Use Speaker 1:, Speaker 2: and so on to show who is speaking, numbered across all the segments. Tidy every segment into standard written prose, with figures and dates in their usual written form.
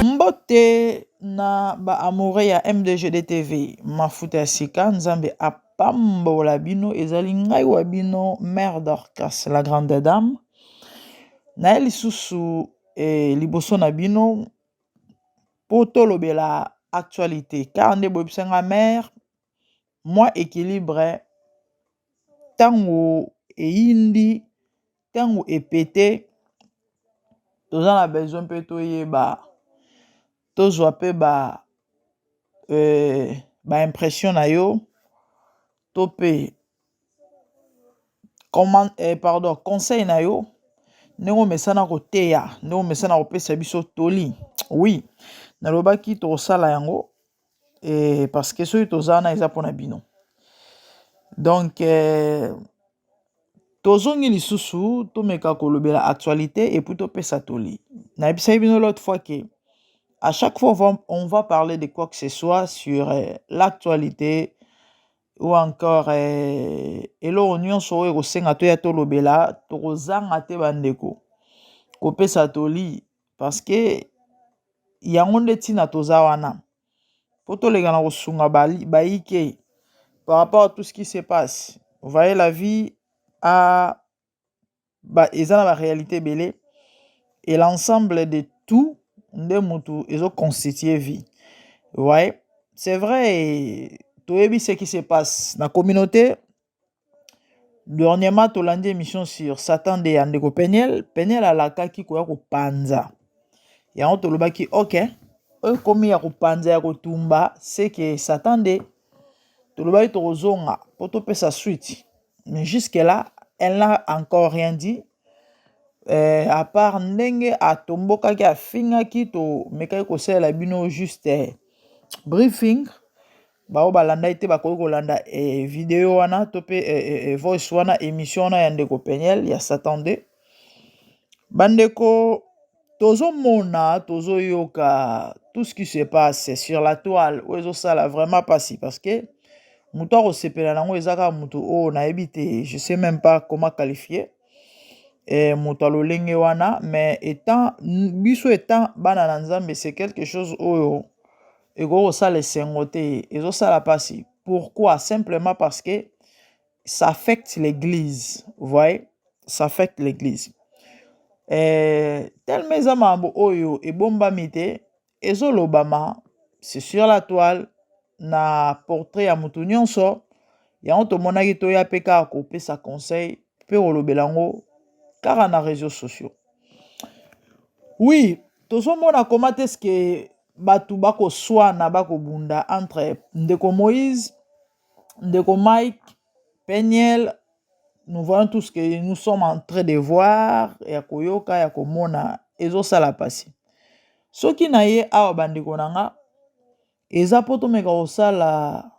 Speaker 1: Mbote na ba amoureux ya MDGD TV mafuta ya sika nzambe apambola bino ezali ngai wa bino mère Dorcas la grande dame na ye lisusu liboso na bino po tolobela actualité car nde boyebisanga mère moi équilibre tango eyindi tango epete toza na besoin mpe toyeba tozwa mpe ba impression na yo to mpe conseil na yo ndenge omesana koteya ndenge omesana kopesa biso toli oui nalobaki tokosala yango parce que soki toza wana eza mpona bino donc tozongi lisusu tomeka kolobela actualité et puis topesa toli nayebisaki bino l'autre fois que à chaque fois on va parler de quoi que ce soit sur l'actualité ou encore eloko nyonso oyo ekosenga toya tolobela tokozanga te bandeko kopesa toli parce que yango nde ntina toza wana po toleka na kosunga bayike par rapport à tout ce qui se passe. Vous voyez la vie a eza na réalité belé et l'ensemble de tout nde mutu ezo constituer vie. Vous voyez, c'est vrai toyebi ce qui se passe na communauté. Dernièrement tolandi émission sur Satan de Yandeko Peniel alakaki koya kopanza yango tolobaki ok komi ya kopanza ya kotumba c'est que Satan de tolobaki tokozonga po topesa suite mais jusque là elle n'a encore rien dit à part ndenge atombokaki afingaki to mekaki kosalela bino juste briefing bao balanda ete bakoki kolanda video wana to pe voice wana émission wana ya ndeko Peniel ya Satan de bandeko tozomona tozoyoka tout ce qui se passe sur la toile où ezosala vraiment pasi parce que mutu akosepela nango ezaka mutu oyo nayebi te je sais même pas comment qualifier mutu alolenge wana mais étant biso étant bana na nzambe c'est quelque chose oyo ekokosala esengo te ezosala pasi. Pourquoi? Simplement parce que ça affecte l'église, vous voyez, ça affecte l'église. Tellement eza mambo oyo ebombami te ezolobama c'est sur la toile na portrait ya mutu nyonso yango tomonaki toya mpe kaka kopesa conseil mpe kolobela yango kaka na réseaux sociaux. Oui, tozomona comment est-ce que batu bakoswana bakobunda entre ndeko Moïse, ndeko Mike, Peniel. Nous voyons tout ce que nous sommes en train de voir ya koyoka ya komona ezosala pasi soki na ye awa bandeko nanga eza po tomeka kosala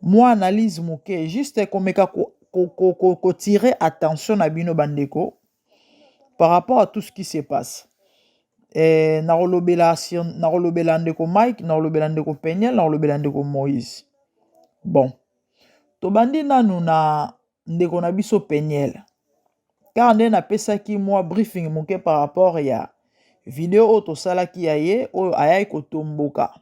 Speaker 1: mwa analyse moke juste komeka tirer attention na bino bandeko par rapport à tout ce qui se passe. Nakolobela ndeko Mike, nakolobela ndeko Peniel, nakolobela ndeko Moïse. Bon, tobandi nanu na ndeko na biso Peniel car nde napesaki mwa briefing moke par rapport ya video oyo tosalaki ya ye oyo ayaki kotomboka.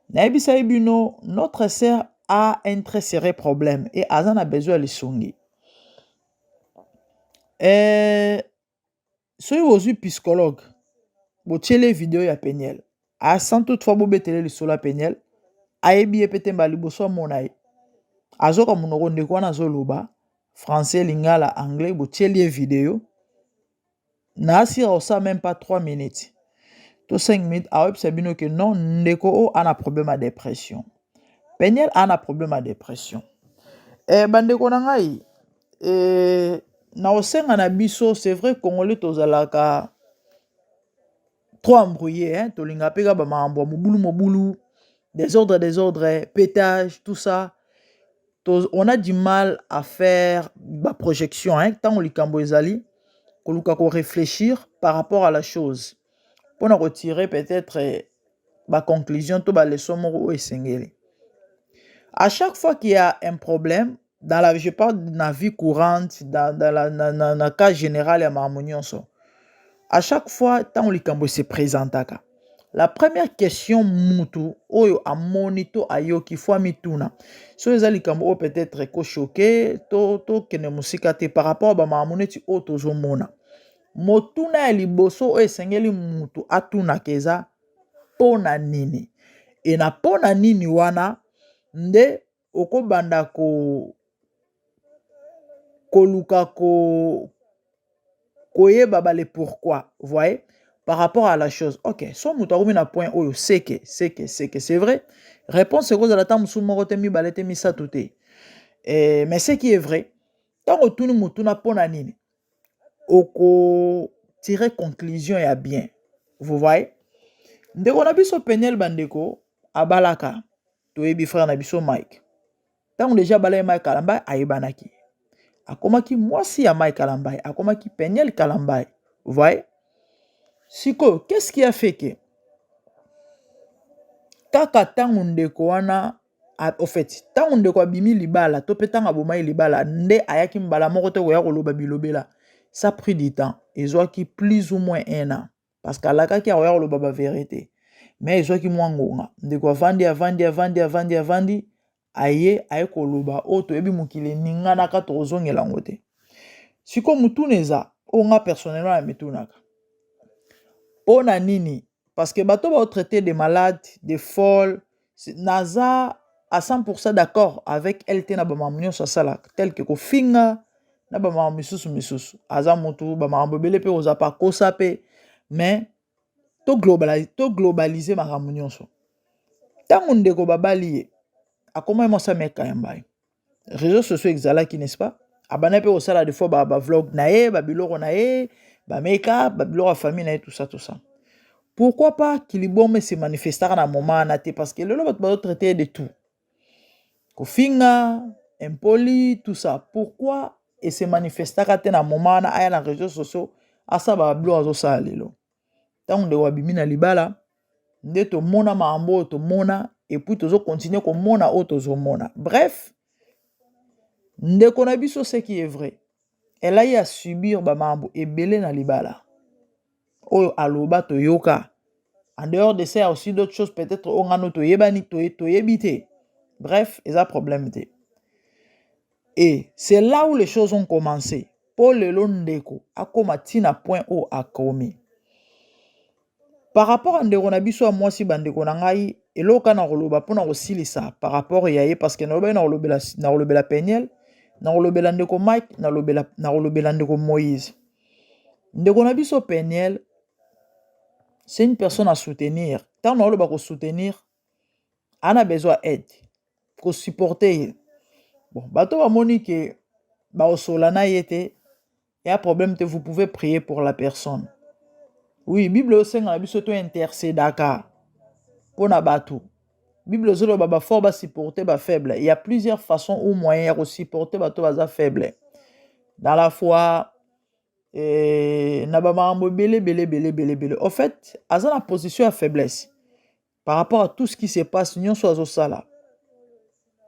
Speaker 1: Nayebisaki bino notre sœur a un très sérieux problème et aza na besoin ya lisungi. Soki ozwi psychologue botiele video ya Peniel sans toutefois bobetele lisolo ya Peniel ayebi ye pete mba liboso amona ye azoka monoko ndeko wana azoloba français lingala anglais botieli ye video na asira osa même pas 3 minutes to 5 minutes awebisa bino ke non ndeko o ana problème à dépression. Peniel ana problème à dépression. Bandeko na ngai na osenga na biso c'est vrai congolais tozalaka trop embrouillé hein tolinga peka ba mambo mobulu désordre pétage tout ça on a du mal à faire la projection hein tant likambo ezali koluka ko réfléchir par rapport à la chose pour en retirer peut-être ba conclusion to ba leçon moko esengeli. À chaque fois qu'il y a un problème dans la, je parle de la vie courante, dans le cas général ya harmonioso. À chaque fois tant likambo se présentaka, la première question mutu oyo amonito ayoki fois mituna so eza likambo o peut-être ko choqué to kene musika te par rapport ba mamoneti o tozomona motuna ya liboso oyo esengeli mutu atuna keza pona nini e na pona nini wana nde okobanda koluka koyeba bale pourquoi, voyez, par rapport à la chose. Ok, so mutu akomi na point oyo seke, c'est vrai. Réponse c'est cause à la temps musu moko te mibale te misato te. Mais ce qui est vrai, tango tuni mutu na pona nini, oko tirer conclusion ya bien. Vous voyez? Ndeko na biso Peniel bandeko abalaka toyebi frère na biso Mike. Tango déjà balay Mike Kalambai ayebanaki. Akomaki mwasi ya Mike Kalambai, akomaki Peniel Kalambai. Vous voyez? Siko, qu'est-ce qui a fait que kaka tango ndeko wana au fait, tango ndeko abimi libala, to pe tango abomai libala, nde ayaki mbala moko te koya koloba bilobela. Ça a pris du temps. Ils ont qui plus ou moins 1 an. Parce qu'à la kaki a koya koloba ba vérité. Mais ils ont qui moins ngonga. Ndeko avandi aye koloba oto ebi mukile ningana ka tozongela ngote. Siko mutuneza onga personnellement mitunaka. Pona nini? Parce que bato va traiter des malades, des folles. Naza à 100% d'accord avec LT na ba mamunyo sasala tel que ko finga na ba misusu. Aza motu ba mambobele pe oza pa kosa pe mais to globaliser ma mamunyo so. Tango ndeko babali akoma mo sa meka yambai. Réseaux sociaux exalaki n'est-ce pas? Abana pe osala des fois ba vlog na ye, ba biloko na ye, ba make-up, ba biloko famille na ye tout ça. Pourquoi pas qu'il bon se manifester à un moment parce que le lot va traiter de tout. Kofinga, impoli, tout ça. Pourquoi et se manifester à un moment na les réseaux sociaux à ça va bloquer ça lelo. Tant de wabimi na libala, nde to mona maambo to mona et puis tozo continuer ko mona auto zo mona. Bref, nde konabiso ce qui est vrai. Elle a eu à subir ba maambo et belé na libala. Oyo aloba to yoka. En dehors de ça, il y a aussi d'autres choses, peut-être on a notre yebani to yebite. Bref, il y a un problème. Et c'est là où les choses ont commencé. Pour le londeko, a commencé à point où a commis. Par rapport à ndeko na biso moi si bandeko na ngai, eloka na roloba pour na osilisa par rapport yaye parce que na rolobela Peniel, na rolobela ndeko Mike, na rolobela ndeko Moïse. Ndeko na biso Peniel, c'est une personne à soutenir. Tant on va soutenir, on a besoin d'aide, de supporter. Bon, bateau va monique, ba osolana yete, il y a un problème que vous pouvez prier pour la personne. Oui, Bible au Seigneur, la Bible intercède d'accord pour na bateau. Bible zolo baba fort ba supporter ba faible. Il y a plusieurs façons ou moyens de supporter bateau ba faible. Dans la foi na ba mambo belé. En fait, à la position à faiblesse par rapport à tout ce qui se passe, nous sommes sala.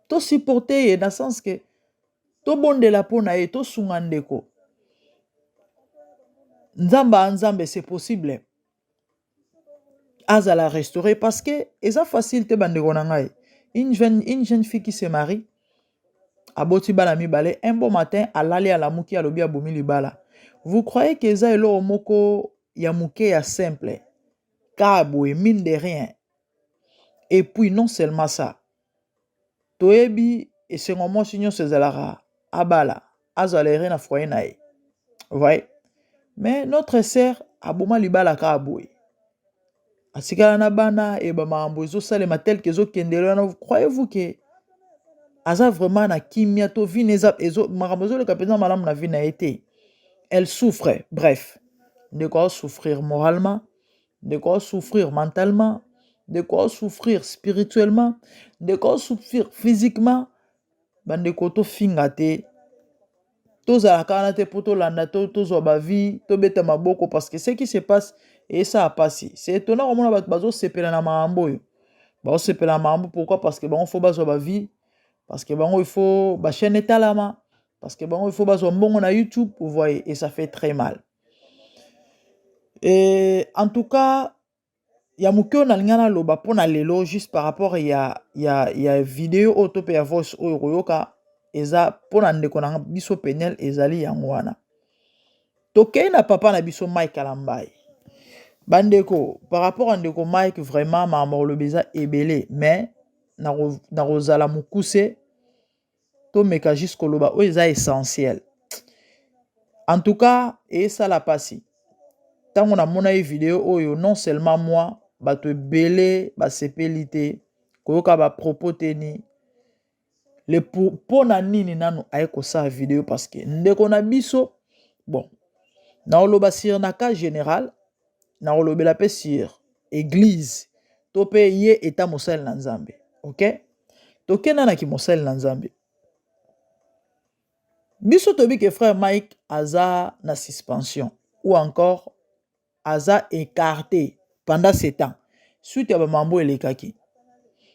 Speaker 1: To supporter dans le sens que to bonde la pona et to sungandeko. Nzamba c'est possible. À la restaurer parce que c'est facile te bandeko na ngai. Une jeune fille qui se marie aboti bala mi balé un bon matin alali à la muki alobi abomi libala. Vous croyez que ça elo moko ya muke ya simple? Kabo et mine de rien. Et puis non seulement ça. Toebi et c'est moment signon sezalara abala azalere na foyer nae. Vous voyez? Mais notre sœur aboma libala kaboué. Asikala na bana et ba mambo zo salema tel que zo kendelo na croyez-vous que aza vraiment na kimia to vineza ezo marambozo le kapena malam na vie na été. Elle souffre, bref, de quoi souffrir moralement, de quoi souffrir mentalement, de quoi souffrir spirituellement, de quoi souffrir physiquement. Bande koto fingate, to za kana te poto landa to zo ba vie, to beta maboko parce que ce qui se passe et ça a passé. C'est étonnant comment on a bazo sepela na maambo yo. Bazo sepela na maambo, pourquoi? Parce que bon faut bazo ba vie, parce que bon il faut ba chaîne etalama, parce que bon il faut bazo mbongo na YouTube, vous voyez, et ça fait très mal. Et en tout cas, ya mukyo na lingana loba pona lelo juste par rapport ya vidéo auto pe ya voice oyo koyoka eza pona ndeko na biso Peniel ezali yango wana. Tokei na papa na biso Mike Alambai. Bandeko, par rapport à ndeko Mike, vraiment ma lobeza ebele, mais na rozala mukuse to meka jusqu'au loba oyo eza essentiel. En tout cas, et ça la passi. Tant on a mon vidéo oyo, non seulement moi, bato belé, ba sepelité, koyoka ba propos teni, le pona nini nanu aeko sa vidéo parce que ndeko na biso, bon, na oloba sur na cas général, na olobela pe sur église, to pe ye eta mosel na Nzambe, ok? To kena na ki mosel na Nzambe. Biso tobi que frère Mike aza na suspension ou encore aza écarté pendant 7 ans. Suite ya ba mambo elekaki.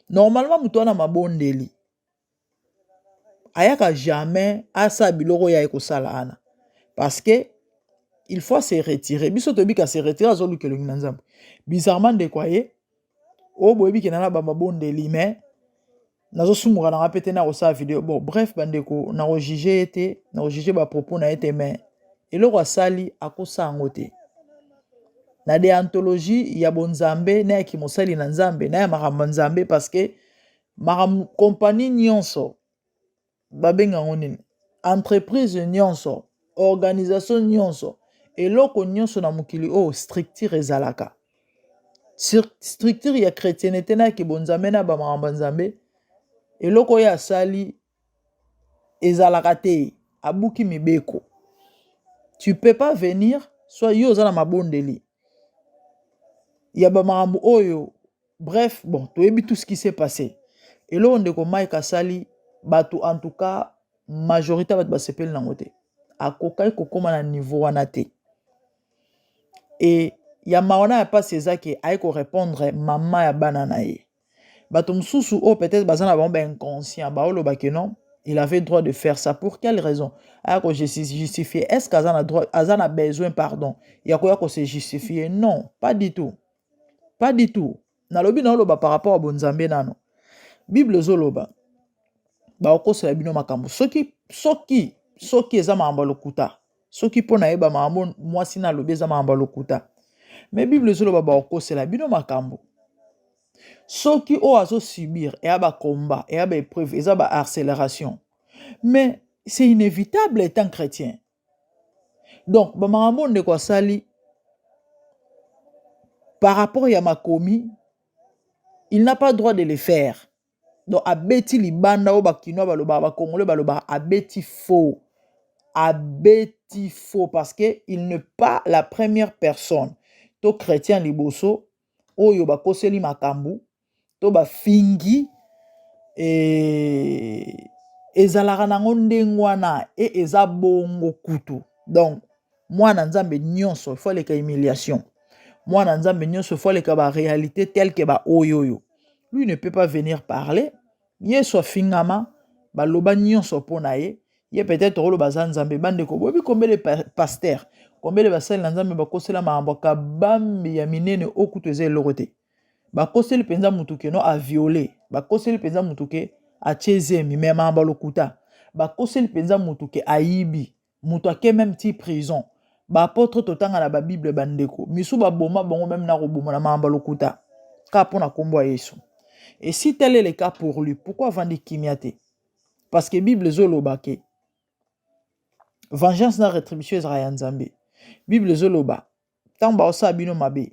Speaker 1: Normalement muto na mabondeli. Ayaka jamais asa biloko ya ekosala ana. Parce que il faut se retirer. Biso tobi ka se retirer azolu ke longi na Nzambe. Bizarrement de quoi ye o boyebi ke na ba mabondeli mais nazo sumura na rapete na kosa vidéo. Bon bref bandeko na juger été, na juger ba propos na été mais eloko asali akosa ngote. Na déontologie ya bonzambe na ki mosali na Nzambe na ya makambo Nzambe parce que makambo compagnie nyonso babenga ngonini entreprise nyonso organisation nyonso eloko nyonso na mukili o structure ezalaka structure ya chrétienté na ki bonzambe na ba makambo Nzambe eloko ya sali ezalaka te abuki mibeko. Tu peux pas venir soit yo za na mabondeli ya ba makambo oyo. Bref, bon, tu as vu tout ce qui s'est passé. Et là, on est comme Mike Asali, bato en tout cas, majorité va se pele nangote. A kokai kokoma na niveau wanate. Et ya mawana ya pas c'est ça qui aiko répondre maman ya banana ye. Bato msusu o peut-être bazana ba inconscient ba olo ba que non, il avait droit de faire ça pour quelle raison? Aiko justifier. Est-ce qu'azana droit, azana besoin pardon? Yako yako se justifier? Non, pas du tout. Pas du tout. Na lobi na loba par rapport à bonzambe nano. Bible zoloba. Ba okosa ya bino makambo. Soki eza maamba lokuta. Soki pona yeba maambo mwasi na lobi eza maamba lokuta. Mais Bible zoloba ba okosa la bino makambo. Soki o azo subir et aba combat et aba épreuve et aba accélération. Mais c'est inévitable étant chrétien. Donc ba maambo ndeko sali par rapport à ma commis, il n'a pas le droit de le faire. Donc, abeti libanda o bakino baloba congolais baloba abeti faux. Abeti faux parce que il n'est pas la première personne. To chrétien liboso oyo bakoseli makambu, to ba fingi ezalaka nango ndengo wana et eza bongo kutu. Donc, moi na Nzambe nyonso, il faut les humiliation. Moi na Nzambe nyonso, il faut les réalité telle que ba oyoyo. Lui ne peut pas venir parler. Ye soit fingama, ba loba nyonso pona ye. Ye peut-être rolo bazan Nzambe bandeko. Bobi combien de pasteurs, combien de basel Nzambe ba kosela maamba ka bambi ya minene okutu eze lorote. Ba koseli penza mutuke no a violer. Ba koseli penza mutuke a chezemi mais maamba lokuta. Ba koseli penza mutuke a yibi. Mutu ake même ti prison. Ba apôtre totanga na ba Bible bandeko. Misu ba boma bango même na roboma na maamba lokuta. Ka pona kombo a Yesu. Et si tel est le cas pour lui, pourquoi vendre kimiate? Parce que la Bible zoloba ke vengeance na rétribution Israël Nzambe. Bible zoloba tant ba osa bino mabe.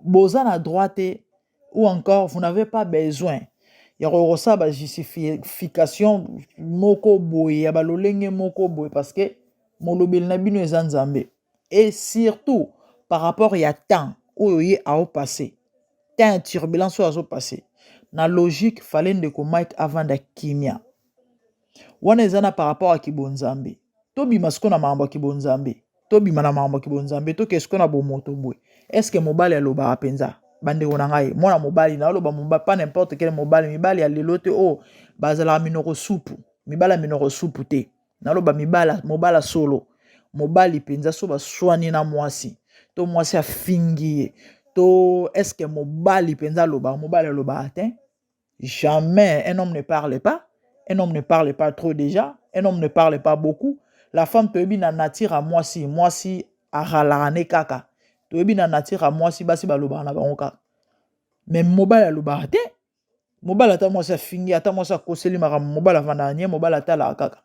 Speaker 1: Boza na droite ou encore vous n'avez pas besoin. Ya rosa ba justification moko boye ya balolenge moko boye parce que molobel na bino eza Nzambe. Et surtout par rapport ya temps oyo ye a passé. Tant turbulence oyo passé. Na logique fallait ndeko Mike avant da kimia. Wana ezana par rapport à kibonzambe. Tobi masko na mambo kibonzambe. to bimana makambo ki bonzambe to qu'est-ce qu'on a bon moto boy. Est-ce que mobali aloba apenza bande ona ngai mwana mobali na aloba mobali pas n'importe quel mobali mibali ya lelote o bazala minoko supu mibala minoko supu te na aloba mibala mobala solo mobali penza so baswani na mwasi to mwasi afingi to est-ce que mobali penza aloba mobali aloba atteint jamais un homme ne parle pas. Un homme ne parle pas trop déjà. Un homme ne parle pas beaucoup. La femme te na nature à moi si a ralane kaka. Te na nature à moi si basi baloba na bangoka. Mais mobile aloba te. Mobile ata moi sa fingi ata moi sa koseli mara mobile avanda nye mobile ata la kaka.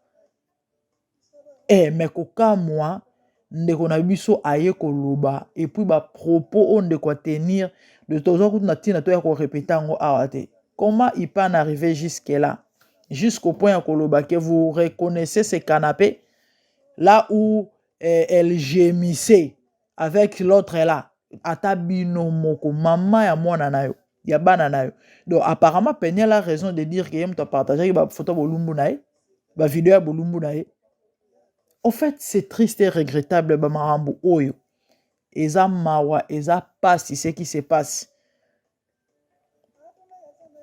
Speaker 1: Mais koka moi ndeko na biso aye koloba et puis ba propos on de quoi tenir de tozo kuna tina to ya ko répéter ngo awate. Comment il peut en arriver jusque-là? Jusqu'au point que vous reconnaissez ce canapé, là où elle gémissait avec l'autre là. Atabino moko, maman ya mwana na yo, ya bana na yo. Donc apparemment, Peniel a raison de dire qu'il aime partager ba photo bolumbu na ye, ba vidéo bolumbu na ye. En fait, c'est triste et regrettable ba marambo oyo. Eza mawa, eza passe ce qui se passe.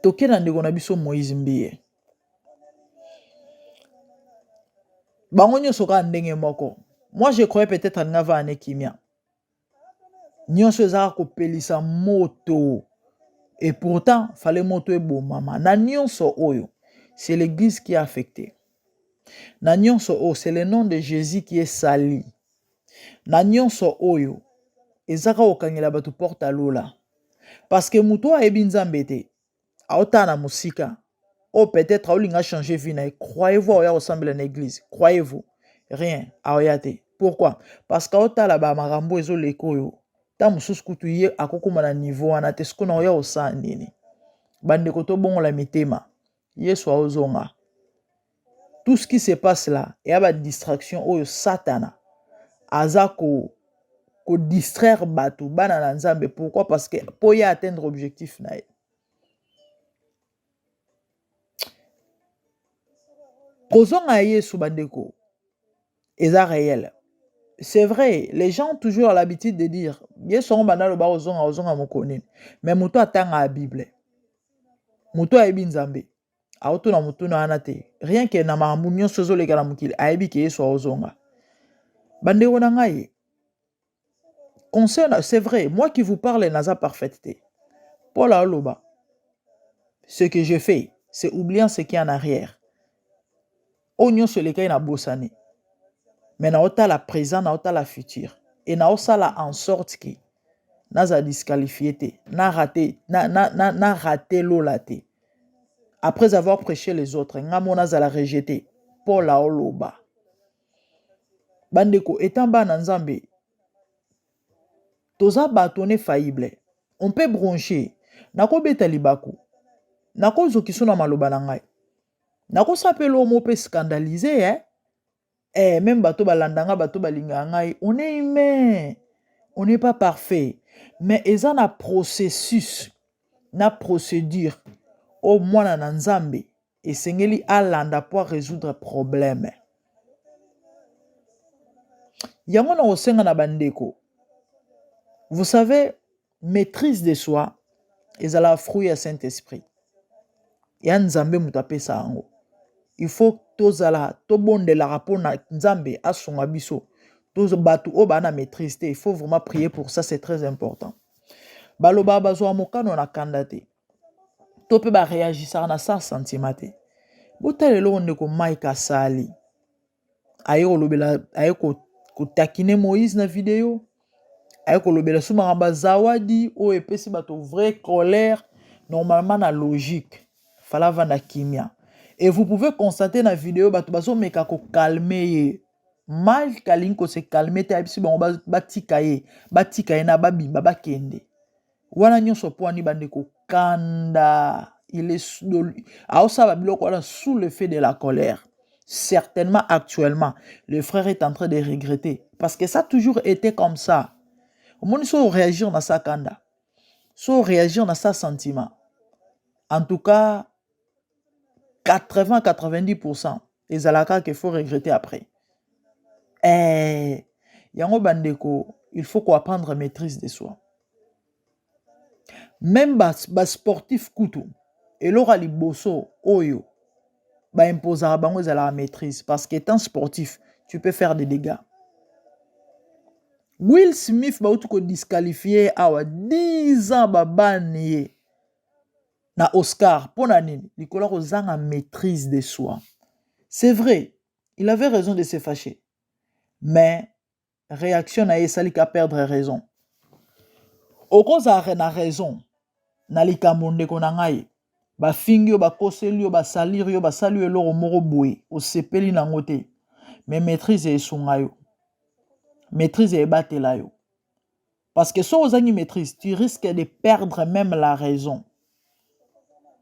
Speaker 1: Toke na ndeko na biso Moïse Mbiye. Bango nyonso ka ndenge moko. Moi je croyais peut-être nga va ane kimia. Nyonso ezaka kopelisa moto. Et pourtant, fallait moto ebo mama. Na nyonso oyo, c'est l'église qui est affectée. Na nyonso oyo, c'est le nom de Jésus qui est sali. Na nyonso oyo, ezaka okangela batu porte à l'eau. Parce que muto a ebi nzambe te. Aota na musika. Oh, peut-être Aolinga changer vie. Croyez-vous à ressembler à une église? Croyez-vous? Rien. Aoyate. Pourquoi? Parce qu'Aota là-bas, Marambo et Zolekoyo. Tant moussous koutouye à kokomana niveau en atesco na oya osa nini. Bande koto bon la mitema. Yesu ozonga. Tout ce qui se passe là, il y a une distraction oyo satana. Azako ko distraire batu bana nzambe. Pourquoi? Parce que pour y atteindre objectif na. Kozonga Yesu bandeko. Eza réel. C'est vrai, les gens ont toujours l'habitude de dire Yesu on bana loba ozonga mokoni. Mais muto atanga la Bible. Muto ayebi nzambe. Aoto na muto na anate. Rien que na makambu nyonso zo leka na mukili ayebi ke Yesu ozonga. Bandeko na ngai. Concerne, c'est vrai, moi qui vous parle naza parfaiteté. Paul aloba. Ce que je fais, c'est oubliant ce qui est en arrière. Onyo se leka na bosani. Mais na ota la présent, na ota la futur. Et na osa la en sorte que naza disqualifié te, na raté l'olate. Après avoir prêché les autres, ngamo naza la rejeté. Paul la oloba. Bandeko, étant ba nzambe, toza batone faillible. On peut broncher. Nako beta libaku. Nako zokiso na maloba na ngai. Nako sapelo mo pe scandalisé, hein? Même bato balandanga, bato balinga ngai, on est humain. On n'est pas parfait. Mais ils ont un processus, na procédure. Au moins na nzambe. Et sengeli alanda pour résoudre problème. Yango na osenga na bandeko. Vous savez, maîtrise de soi, ils ont la fruit à Saint-Esprit. Ya nzambe mutape sa ango. Il faut tozala to bonde la rapport na nzambe asonga biso tozo batu o bana maîtrise. Il faut vraiment prier pour ça, c'est très important. Baloba bazwa mokano na kandate to pe ba réagir na sa sentimate botelelo onde ko Mike Sali ayo lobela ayo ko takine Moïse na vidéo ayo ko lobela suma ba zawadi o epesi bato vraie colère normalement na logique fala vanda kimia. Et vous pouvez constater dans la vidéo, bato meka ko calmer. Mal kaling ko se calmer te abisi bango batikaye na babimba bakende. Wana nyonso po ani bandeko kanda. Il est aosa babiloko wala sous le fait de la colère. Certainement actuellement, le frère est en train de regretter parce que ça a toujours été comme ça. Au moins so réagir dans sa kanda. So réagir dans sa sentiment. En tout cas 80-90%. Et Zalaka qu'il faut regretter après. yango bandeko il faut qu'on apprendre maîtrise de soi. Même bas sportif kutu elora liboso oyo ba imposera bango la maîtrise parce qu'étant sportif tu peux faire des dégâts. Will Smith ba utuko disqualifié awa 10 ans babani na Oscar pona nini likolo kozanga maîtrise de soi. C'est vrai, il avait raison de se fâcher. Mais réaction na esali ka perdre raison. Okoza na raison na likambo ndeko na ngai ba fingi yo ba koseli yo ba salir yo ba salu eloko moko boye osepeli nango te. Mais maîtrise esunga yo. Maîtrise ebatela yo. Parce que si vous avez une maîtrise, tu risques de perdre même la raison.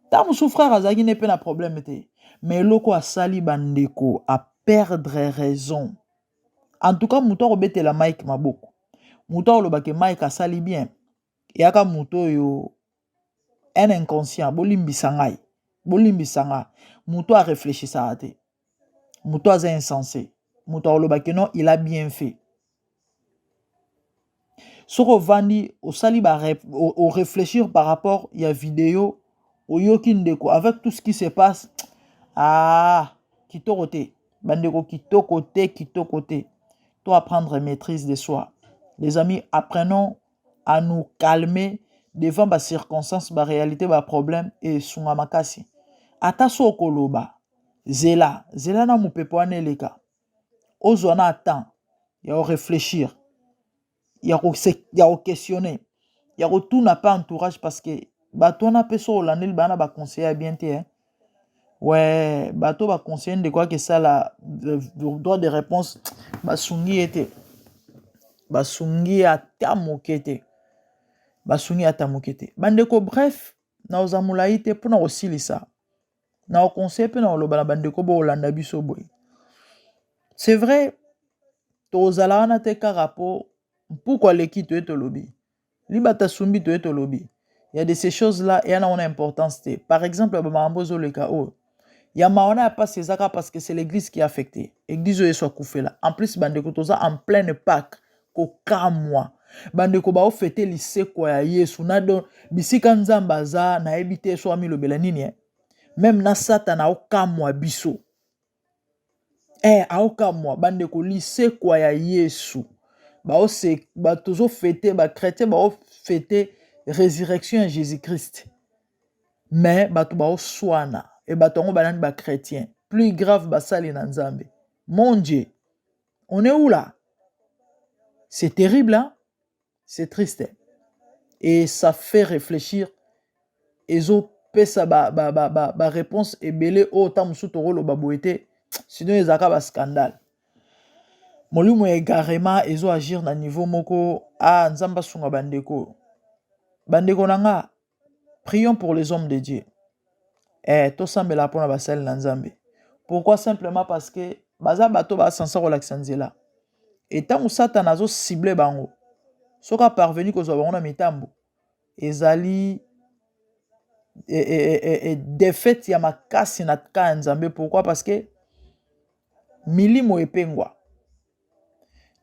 Speaker 1: Ta mon frère azaki n'est pas un problème te. Mais loko a sali bandeko a perdre raison. En tout cas, muto robete la Mike maboko. Muto lo bake Mike a sali bien. Yaka muto yo un inconscient bolimbi sangai. Bolimbi sanga. Muto a réfléchi ça te. Muto a insensé. Muto lo bake non, il a bien fait. Soko vandi au sali au réfléchir par rapport à la vidéo au yokin deko avec tout ce qui se passe. Ah, kito côté. Bandeko kito côté. Toi apprendre maîtrise de soi. Les amis, apprenons à nous calmer devant les circonstances, la réalité, les problèmes et sunga makasi. Ata soko loba. Zela na mu pepo aneleka. Ozwana attend. Ya réfléchir. Il y a questionner. Il y a tout n'a pas entourage parce que bato na peso l'année bana ba conseiller bien te. Ouais, bato ba conseiller de quoi que ça la droit de réponse basungi était. Basungi atamokete. Basungi atamokete. Bandeko bref, na ozamulaite pour na osilisa. Na o conseiller pe na oloba bandeko bo olanda biso boy. C'est vrai, tozala na te karapo. Pourquoi l'équipe est au lobby? Libata sumbi est au lobby. Il y a de ces choses-là et il y en a une importance. Par exemple, le KO. Il y a maona pas ces accords parce que c'est l'église qui est affectée. L'église est soit coufée là. En plus, bandeko toza en pleine Pâques. Koka mois. Bandeko ba fêter lycée quoi ya Yesu na do bisika nzambaza na ebité so ami lo belanini. Même na satana okamwa biso. Okamwa bandeko lycée quoi ya Yesu. Ba toujours fêter ba chrétien ba fêter résurrection de Jésus-Christ. Mais ba to ba soana et ba tongo banani ba chrétien. Plus grave ba sali na Nzambe. Mon Dieu. On est où là? C'est terrible hein? C'est triste. Et ça fait réfléchir. Ezo pesa ba réponse et belé o tam sutoro lo baboete. Sinon ils a ba scandale. Molumo égarément ezo agir na niveau moko nzamba sunga bandeko. Bandeko nanga, prions pour les hommes de Dieu. To sambela pona basali na Nzambe. Pourquoi? Simplement parce que baza bato ba sansa relaxa nzela. Et tant Satan azo ciblé bango. Soka parvenu ko zo bango na mitambo. Ezali défaite ya makasi na ka Nzambe. Pourquoi? Parce que milimo epengwa.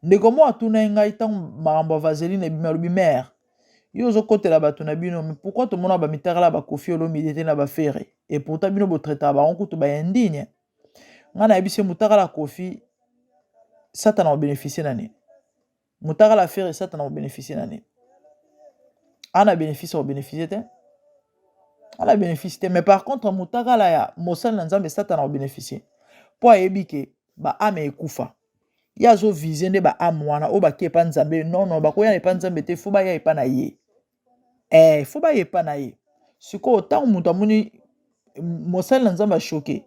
Speaker 1: Ndeko mo atuna ngai tant marambo vaseline bimelobi mère. Yo zo kote la bato na bino, mais pourquoi tout le monde ba mitara la ba kofi olo midete na ba fere? Et pourtant bino bo traita ba on kutu ba indigne. Ngana ebise mutara la kofi Satan a bénéficié nani. Mutara la fere Satan a bénéficié nani. Ana bénéfice au bénéficié te. Ana bénéficié mais par contre mutara la ya mosal nzambe Satan a bénéficié. Po ebike ba ame ekufa. Ya zo vision de ba amwana o ba ke pa nzambe non ba ko ya pa nzambe te fo ba ya pa na ye. Faut ba ye pa na ye. Siko tant mutu amuni mosal nzambe choqué.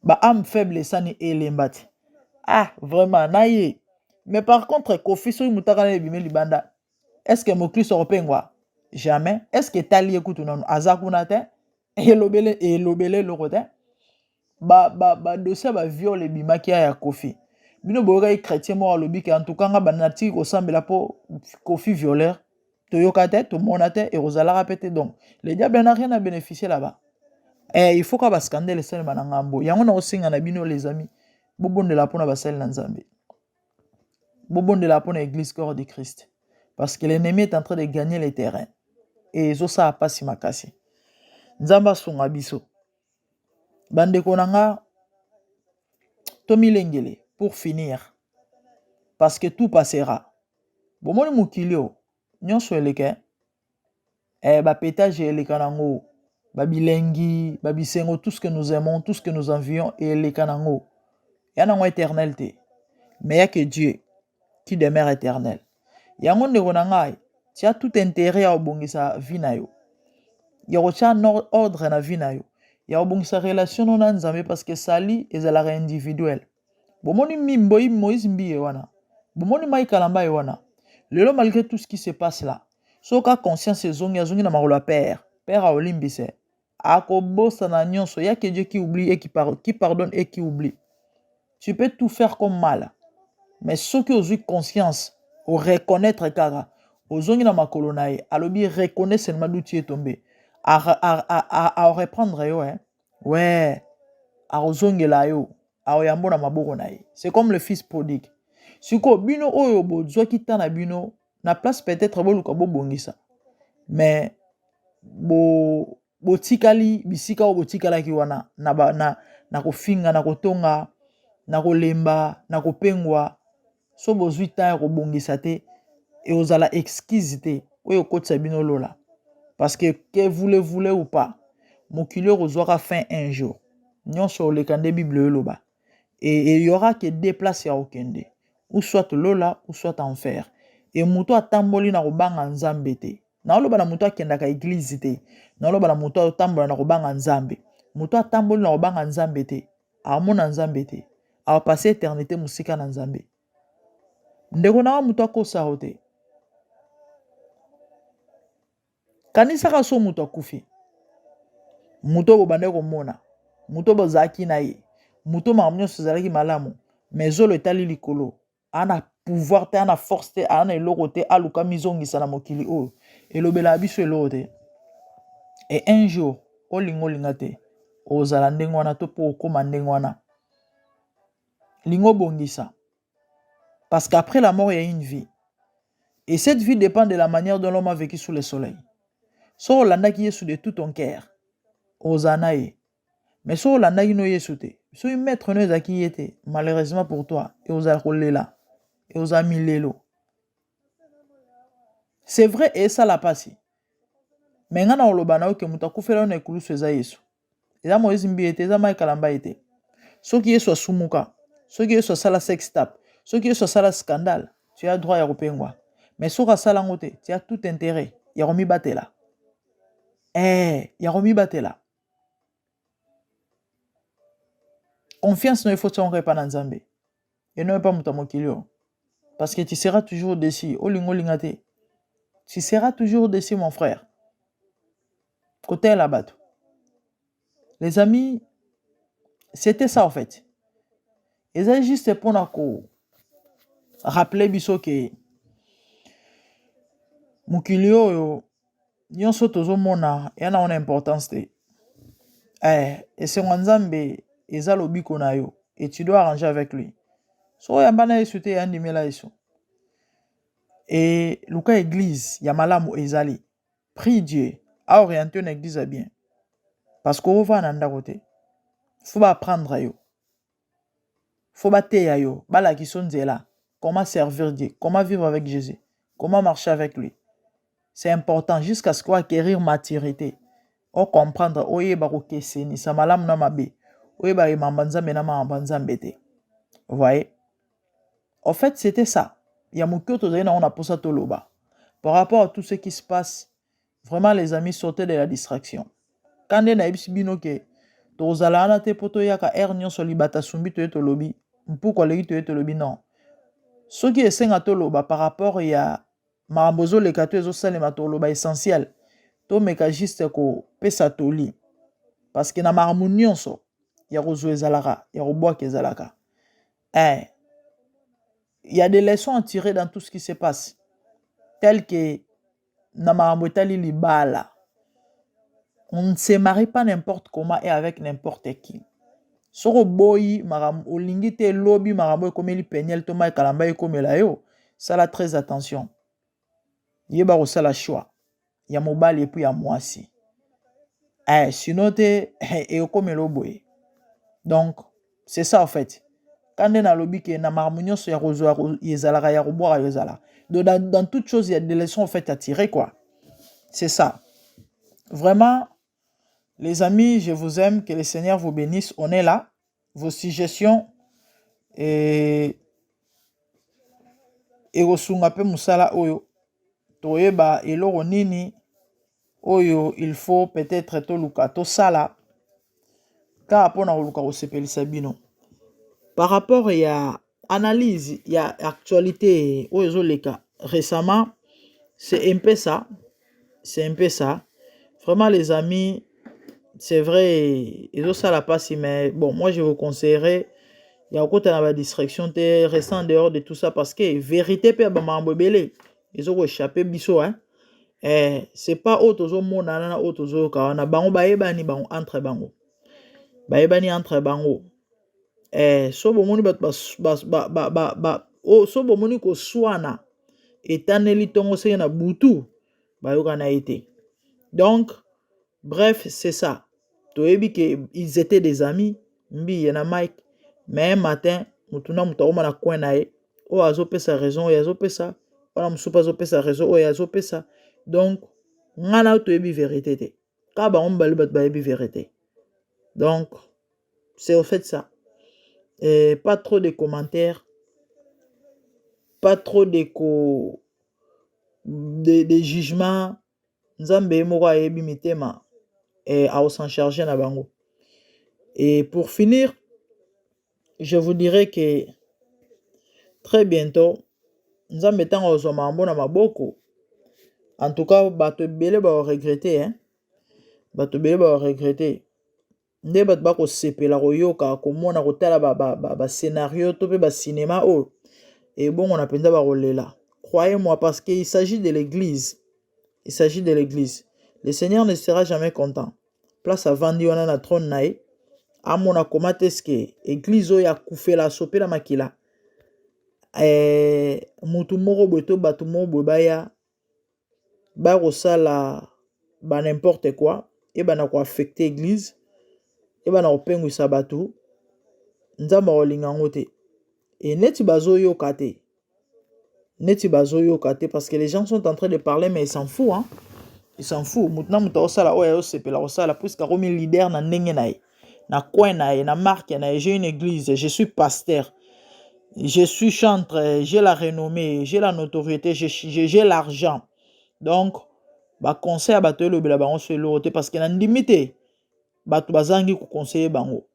Speaker 1: Ba âme faible sani elembati. Vraiment na ye. Mais par contre kofi so mutaka na bimeli libanda. Est-ce que mon Christ européen jamais? Est-ce que tali ekutu non azakuna te? Elobele lorote. Ba dossier ba viol bimaki ya kofi. Bino boga chrétien mo alobi ke en tout cas nga banati ko sambela po kofi violeur. Toyokate, tout monate et Rosala répété donc. Le diable n'a rien à bénéficier là-bas. Il faut qu'on va scander les sels manangambo. Yango na osinga na bino les amis. Bobo de la pona basel na Nzambe. bobondela pour l'église corps de Christ. Parce que l'ennemi est en train de gagner les terrains. Et ça a pas si makasi. Nzamba songa biso. Bande konanga, Tomi Lengele, pour finir. Parce que tout passera. Bomoni mukilio, nyonso eleke, pétage eleka nango, bilengi, bisengo, tout ce que nous aimons, tout ce que nous envions, et eleka nango. Yanango éternalité. Mais il n'y a que Dieu qui demeure éternel. Yango ndeko na ngai, tu as tout intérêt à obongisa vie na yo. Ya kotia ordre na vie na yo. Ya obongisa relation na Nzambe parce que sali ezalaka individuel. Bomoni mimboyi Moïse mbiye wana. Bomoni mai kalamba ye wana. Lelo malgré tout ce qui se passe là. Soka conscience ezongi azongi na makolo ya père. Père a olimbise. Akobosa na nyonso. Ya que Dieu qui oublie et qui pardonne et qui oublie. Tu peux tout faire comme mal. Mais ceux qui ont eu conscience, au reconnaître kara, aux ongi na makolo na ye, alobi reconnaître seulement d'où tu es tombé. À reprendre yo, hein. Ouais. À ozongi la yo. À oyambo na maboko na ye. C'est comme le fils prodigue. Siko bino oyo bozwa kita na bino, na place peut-être boluka bobongisa. Mais bo tikali bisika o botikala ki wana na kofinga na kotonga na kolemba na kopengwa. So bozwi ta kobongisa te et ozala exquise te oyo kotsa bino lola parce que voulez ou pas mokili ozwaka fin un jour nyonso olekande bible loba et il y aura que deux places ya okende ou soit lola ou soit enfer et muto atamboli na kobanga nzambe te na oloba na muto akendaka église te na oloba na muto atambola na kobanga nzambe muto atamboli na kobanga nzambe te amona nzambe te a passer éternité musika na nzambe. Ndeko na muto akosa te. Kanisa ka so muto akufi. Muto bobande komona. Muto bozaki na ye. Muto makambo nyonso ezalaki malamu. Mais zolo etali likolo. Ana pouvoir te, ana force te, ana eloko te, aluka mizongisa na mokili oyo. Elobela biso eloko te. Et un jour, olinga te. Ozala ndenge wana to po okoma ndenge wana. Lingo bongisa. Parce qu'après la mort, il y a une vie. Et cette vie dépend de la manière dont l'homme a vécu sous le soleil. So Olanda qui est sous de tout ton cœur. Ozanae. Mais so Olanda qui est sous te. So un maître ne qui était. Malheureusement pour toi. Et osa là. Et osa milelo. C'est vrai et ça l'a passé. Mais ngana olobana oke mutakufela na ekulu sweza Yesu. Eza Moïse mbiete, eza mai kalamba ete. So qui est soit sumuka. So qui est soit sala sex tap. So qui est soit sala scandale. Tu as droit à repengwa. Mais sur sala ngote, tu as tout intérêt. Ya romi batela. Ya romi batela. Confiance ne faut pas dans Nzambe. Et non pas mutamokilio. Parce que tu seras toujours déçu. Olingo lingate. Tu seras toujours déçu, mon frère. Côté là-bas. Les amis, c'était ça en fait. Et c'est juste pour nous rappeler biso que mukilio yo nyonso tozomona yana ona importance te. Et c'est Nzambe eza lobiko na yo et tu dois arranger avec lui. So yambana yesu te yandimela yesu. Et luka église ya malamu ezali. Prie Dieu à orienter une église à bien. Parce qu'on va en côté. Faut pas apprendre yo. Faut pas te yo. Bala qui sont là. Comment servir Dieu? Comment vivre avec Jésus? Comment marcher avec lui? C'est important jusqu'à ce qu'on acquérir maturité. On comprendre oye ba ko keseni sa malamu na mabe. Oye ba mambanza mena mambanza mbete. Vous voyez? En fait, c'était ça. Il y a mon cœur on a posé toloba. Par rapport à tout ce qui se passe, vraiment les amis sortez de la distraction. Quand on a ibsibino ke tozala na te poto yaka ernyon solibata sumbi to eto lobi, pourquoi le to eto lobi non. Ce qui est senga toloba par rapport ya marambozo le kato ezo salema toloba essentiel. To meka juste ko pesa toli. Parce que na maramunion so ya rozo ezalaka, ya roboa kezalaka. Il y a des leçons à tirer dans tout ce qui se passe. Tel que Namarambotali Libala. On ne se marie pas n'importe comment et avec n'importe qui. Soko boyi makambo olingi te lobby makambo ekomeli Peniel to Mike Kalamba ekomela yo. Sala très attention. Yeba kosala choix. Ya mobali et puis ya mwasi. Sinon te ekomelo boye. Donc c'est ça en fait. Quand on a lobby que na makambo nyonso ya kozwa yezalaka ya koboira yezala. Donc dans toute chose il y a des leçons en fait à tirer quoi. C'est ça. Vraiment les amis, je vous aime, que le Seigneur vous bénisse. On est là. Vos suggestions et osunga pe musala oyo toyeba eloko nini oyo il faut peut-être toluka to sala ka pona koluka kosepelisa bino par rapport ya analyse ya actualité oyo ezoleka récemment. C'est un peu ça, vraiment les amis. C'est vrai, ils ont ça la passe, mais bon, moi je vous conseillerais, il y a encore une distraction, restant en dehors de tout ça, parce que vérité, peut être ils ont échappé, biso, hein. C'est pas autre monde, autre chose, car on a bango, baebani, bango, entre bango. Baebani, entre bango. So bomoni, so bomoni ko swana, etaneli tongo se na butu, bayoka na été. Donc, bref, c'est ça. Ils étaient des amis, Mbi et Mike, mais un matin, Mutuna Mutaoma na coin nae, oh azope sa raison, et azope sa, oh la msupa azope sa raison, oh azope sa. Donc, ngana toyebi vérité te. Kaba on bali bat bayebi vérité. Donc, c'est au fait ça. Et pas trop de commentaires, pas trop de jugements. Nzambe moko ayebi mitema. Et à s'en charger na bango. Et pour finir, je vous dirais que très bientôt, nous allons mettre en maboko. En tout cas, bato belé ba regretter, hein. Bato belé ba regretter. Nde bato ba ko sepela ko yoka ko mona ko tala ba scénario to pe ba cinéma o. Et bon, on a penza ba rolela. Croyez-moi, parce qu'il s'agit de l'église. Il s'agit de l'église. Le Seigneur ne sera jamais content. Place à vandi on a na trône nae. Amona komateske église oya kufela sopela makila. Mutu moko boto batu moko baya ba kosala ba n'importe quoi et ba na ko affecter église et ba na kopengwisa batu nzamba olinga ngote et neti bazo yoka te parce que les gens sont en train de parler mais ils s'en foutent, hein. Ils s'en foutent. Mutna muta osala oya osepela osala puisque comme leader na ndenge nae na coin nae na marque nae. J'ai une église, je suis pasteur, je suis chanteur, j'ai la renommée, j'ai la notoriété, j'ai l'argent. Donc ba conseil à bato le bango sur l'autre parce que na limité bato bazangi ko conseiller bango.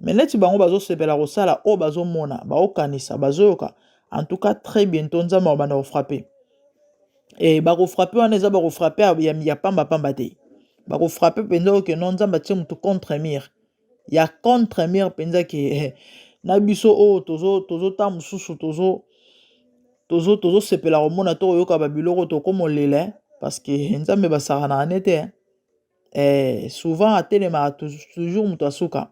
Speaker 1: Mais neti bango bazo sepela osala o bazo mona ba okanisa bazo yoka. En tout cas très bientôt nzamba ba na frapper. Et ba ko frapper on eza ba ko frapper ya pamba te. Ba ko frapper penza que non nzamba tie mutu contre mur. Ya contre mur penza que na biso o tozo ta mususu tozo sepela romona to yoka ba biloko to comme lele parce que nzambe ba sarana nete. Souvent à telema toujours mutu asuka.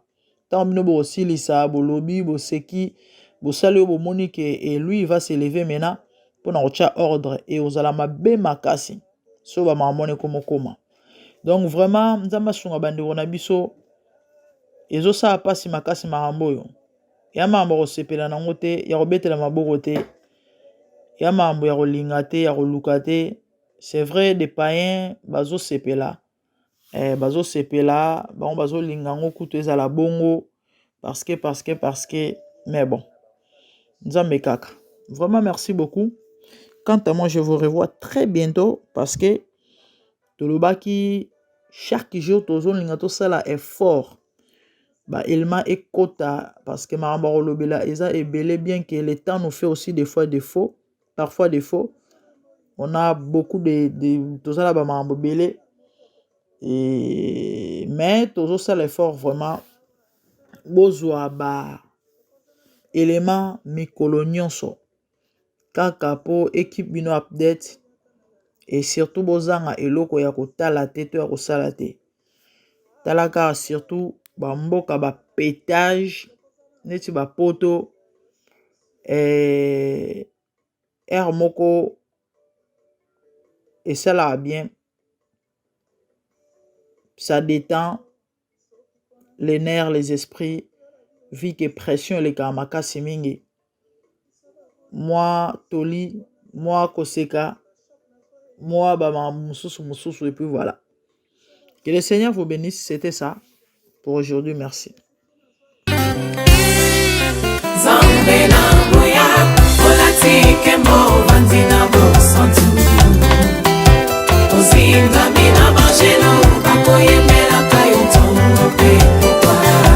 Speaker 1: Tant bino bo silisa bo lobby bo seki bo sali bo monique et lui il va se lever maintenant pour na rocha ordre et ozala mabe makasi. So ba mamone koma. Donc vraiment nzamba sunga bandeko na biso ezo sa pasi makasi makambo yo. Ya mambo ko sepela nango te, ya kobetela maboko te. Ya mambo ya kolinga te, ya koluka te. C'est vrai des païens bazo sepela. Bazo sepela, bazo linga ngo kutu ezala bongo parce que mais bon. Nzambe kaka. Vraiment merci beaucoup. Quant à moi, je vous revois très bientôt parce que tolobaki chaque jour tozo linga to sala effort. Elma ekota parce que maramba lobela eza ebele bien que le temps nous fait aussi des fois défaut, parfois défaut. On a beaucoup de tozala ba maramba belé et mais tozo sala effort vraiment bozwa ba élément mikolo nyonso kaka po équipe bino update et surtout bozanga eloko ya kotala te to ya kosala te. Talaka surtout ba mboka ba pétage neti ba poto air moko esalaka bien, ça détend les nerfs, les esprits, vu que pression elekaka makasi mingi. Moi toli, moi koseka, moi bama mususu et puis voilà. Que le Seigneur vous bénisse, c'était ça pour aujourd'hui, merci. Zambe na moya, olatike mo.